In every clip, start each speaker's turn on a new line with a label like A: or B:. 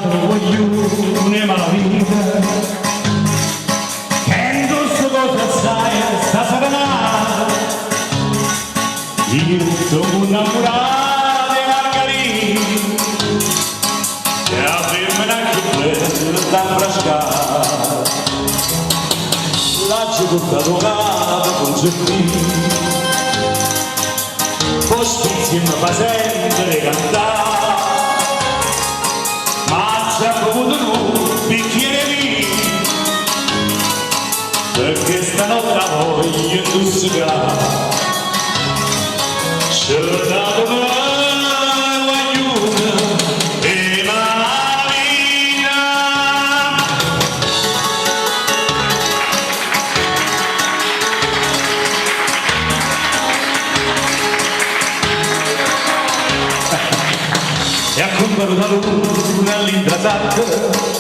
A: trovato voglione malavita che non so cosa sai sta serenata. Io sono innamorato di Margherita che la femmina più bella da frascare l'ha portato capo con Giuseppina poi insieme fa sempre cantare ma ci ha bevuto un bicchiere vino perché stanotte la voglio intossicare. C'è dato una guagliuna e la vita. E ha comprato la luna all'intratacca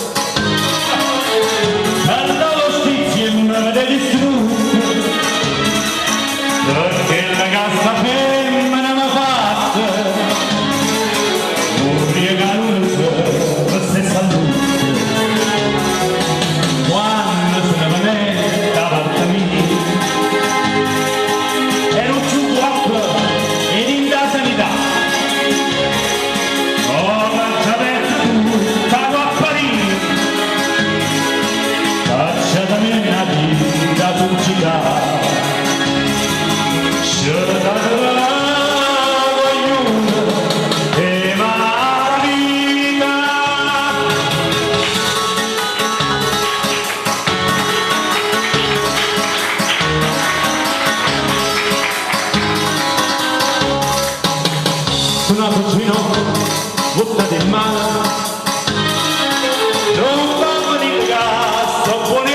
A: perché la cassa femmina mi ha fatta un regalo per se salute quando se ne venne da parte mia ero più guapo ed in da sanità ora ci avete tutta guapparina caccia da me una vita pubblicità. C'è dato la vogliona e la vita. Suonato vicino, buttate in mano non va a venire a sto buon